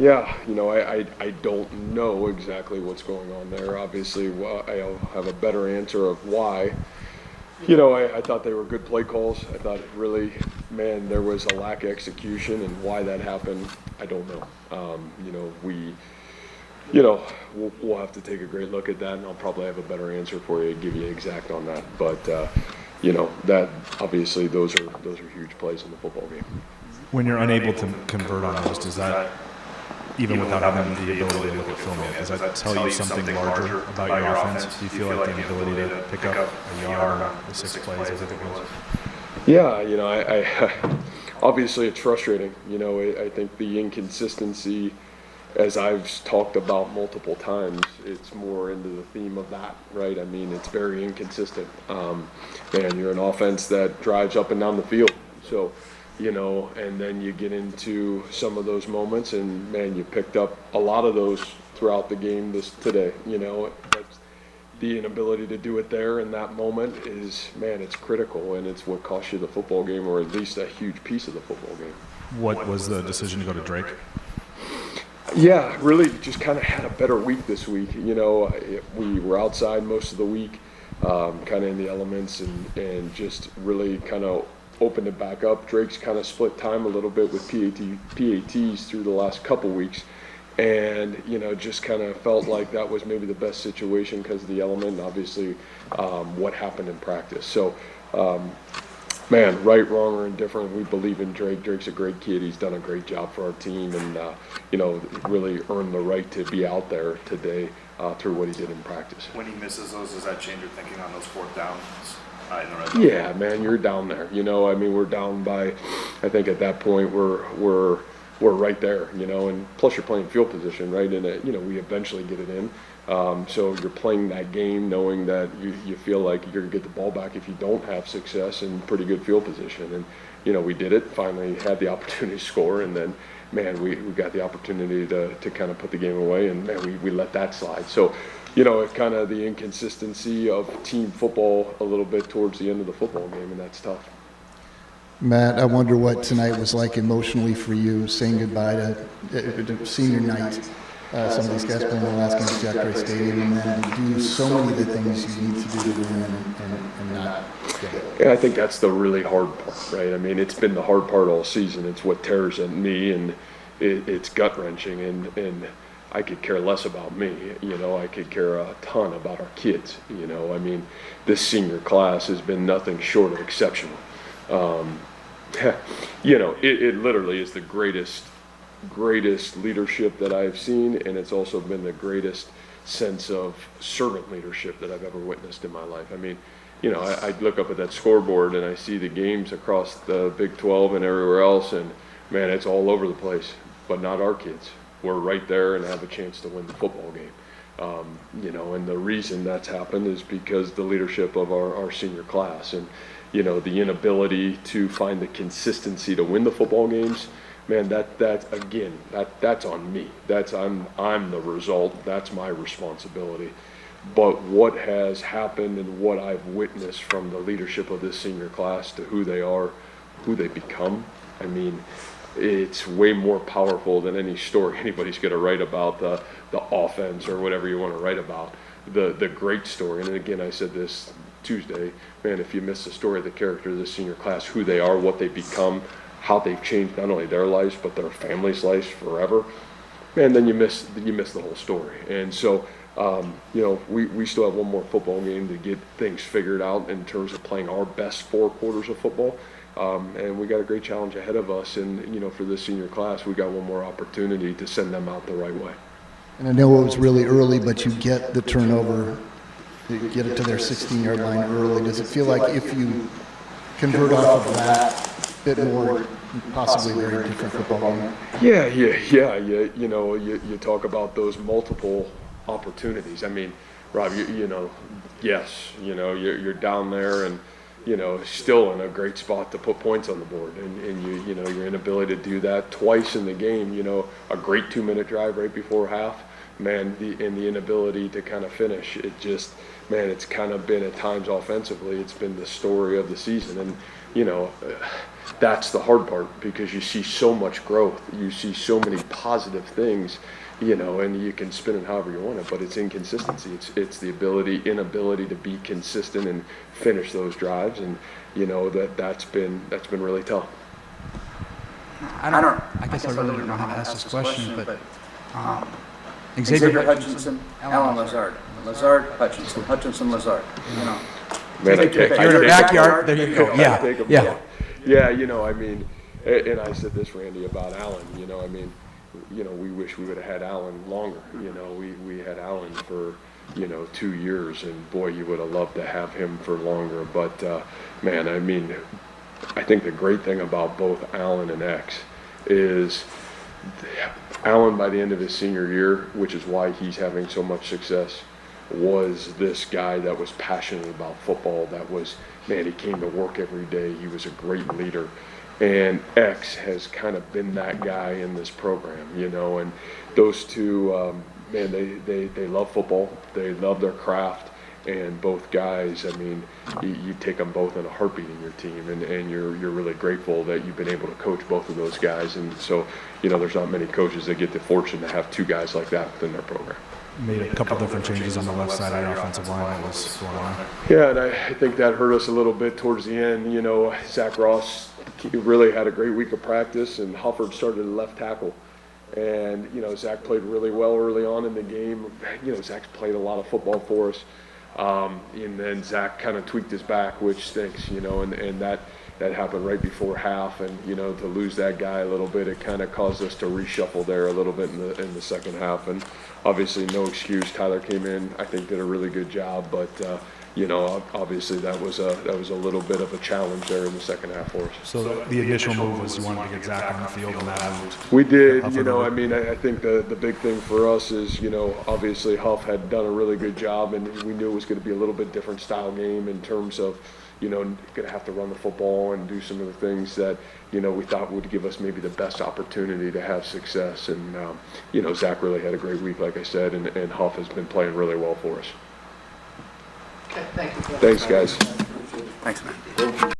Yeah, I don't know exactly what's going on there. Obviously, I'll have a better answer of why. I thought they were good play calls. I thought really, man, there was a lack of execution, and why that happened, I don't know. We'll have to take a great look at that, and I'll probably have a better answer for you, give you exact on that. But that obviously those are huge plays in the football game. When you're unable to convert on those, does that, even without having the ability to look at film yet, does that tell you something larger about your offense? Do you feel like the inability to pick up a yard on the 6 plays as it was? Yeah, I obviously it's frustrating. I think the inconsistency, as I've talked about multiple times, it's more into the theme of that, right? I mean, it's very inconsistent. Man, you're an offense that drives up and down the field. So, and then you get into some of those moments, and man, you picked up a lot of those throughout the game today. That's the inability to do it there in that moment is, man, it's critical, and it's what cost you the football game, or at least a huge piece of the football game. What was the decision to go to Drake? Yeah, really just kind of had a better week this week. We were outside most of the week, kind of in the elements, and just really kind of opened it back up. Drake's kind of split time a little bit with PATs through the last couple weeks, and just kind of felt like that was maybe the best situation because of the element, and obviously what happened in practice. So man, right, wrong, or indifferent, we believe in Drake. Drake's a great kid. He's done a great job for our team, and really earned the right to be out there today through what he did in practice. When he misses those, does that change your thinking on those 4th downs? Yeah, man, you're down there. We're down by, I think at that point we're right there. And plus you're playing field position, right? And we eventually get it in. So you're playing that game knowing that you feel like you're gonna get the ball back if you don't have success in pretty good field position. And we did it. Finally had the opportunity to score, and then man, we got the opportunity to kind of put the game away, and man, we let that slide. So. It kind of the inconsistency of team football a little bit towards the end of the football game, and that's tough. Matt, I wonder what tonight was like emotionally for you, saying goodbye to senior night. Some of these guys playing the last game at Jack Gray Stadium, and then do so many of the things you need to do to win and not get it. Yeah, I think that's the really hard part, right? I mean, it's been the hard part all season. It's what tears at me, and it's gut-wrenching, and I could care less about me, I could care a ton about our kids, I mean, this senior class has been nothing short of exceptional. It literally is the greatest leadership that I've seen, and it's also been the greatest sense of servant leadership that I've ever witnessed in my life. I mean, I look up at that scoreboard and I see the games across the Big 12 and everywhere else, and man, it's all over the place, but not our kids. We're right there and have a chance to win the football game. And the reason that's happened is because the leadership of our senior class, and the inability to find the consistency to win the football games. Man, that's on me. I'm the result. That's my responsibility. But what has happened and what I've witnessed from the leadership of this senior class to who they are, who they become, I mean, it's way more powerful than any story anybody's going to write about the offense or whatever you want to write about. The great story, and again, I said this Tuesday, man, if you miss the story of the character of this senior class, who they are, what they become, how they've changed not only their lives but their families' lives forever, man, then you miss the whole story. And so, we still have one more football game to get things figured out in terms of playing our best 4 quarters of football. And we got a great challenge ahead of us, and for this senior class, we got one more opportunity to send them out the right way. And I know it was really early, but you get the turnover, you get it to their 16-yard line early. Does it feel like if you convert off of that bit more, possibly very different football game? Yeah. You talk about those multiple opportunities. I mean, Rob, yes, you're down there and. Still in a great spot to put points on the board, and your inability to do that twice in the game, a great 2-minute drive right before half, man, and the inability to kind of finish. It just, man, it's kind of been at times offensively, it's been the story of the season. And, you know, that's the hard part, because you see so much growth, you see so many positive things, you know, and you can spin it however you want it, but it's inconsistency. It's the inability to be consistent and finish those drives, and you know that's been really tough. I guess I really don't know how to ask this question, but Xavier Hutchinson, Alan Lazard, Lazard, Hutchinson, Hutchinson, Lazard, you know. Man, You're in the backyard, there you go, I take 'em yeah. both. Yeah, you know, I mean, and I said this, Randy, about Alan, you know, I mean, you know, we wish we would have had Alan longer. You know, we had Alan for, you know, 2 years, and boy, you would have loved to have him for longer. But man, I mean, I think the great thing about both Alan and X is Alan, by the end of his senior year, which is why he's having so much success, was this guy that was passionate about football, that was, man, he came to work every day, he was a great leader. And X has kind of been that guy in this program, you know, and those two, man, they love football, they love their craft, and both guys, I mean, you take them both in a heartbeat in your team, and you're really grateful that you've been able to coach both of those guys. And so, you know, there's not many coaches that get the fortune to have two guys like that within their program. Made a couple different changes on the left side of the offensive line that was going on. Yeah, and I think that hurt us a little bit towards the end. You know, Zach Ross, he really had a great week of practice, and Hufford started at left tackle. And, you know, Zach played really well early on in the game. You know, Zach's played a lot of football for us. And then Zach kind of tweaked his back, which stinks, you know, and that happened right before half. And, you know, to lose that guy a little bit, it kind of caused us to reshuffle there a little bit in the second half. And obviously, no excuse. Tyler came in, I think, did a really good job, but you know, obviously that was a little bit of a challenge there in the second half for us. So the initial move was you wanted to get Zach on the field, and that moved. We did, you know, I mean, I think the big thing for us is, you know, obviously Huff had done a really good job, and we knew it was going to be a little bit different style game in terms of, you know, going to have to run the football and do some of the things that, you know, we thought would give us maybe the best opportunity to have success. And, you know, Zach really had a great week, like I said, and Huff has been playing really well for us. Okay, thank you. Thanks, guys. Thanks, man.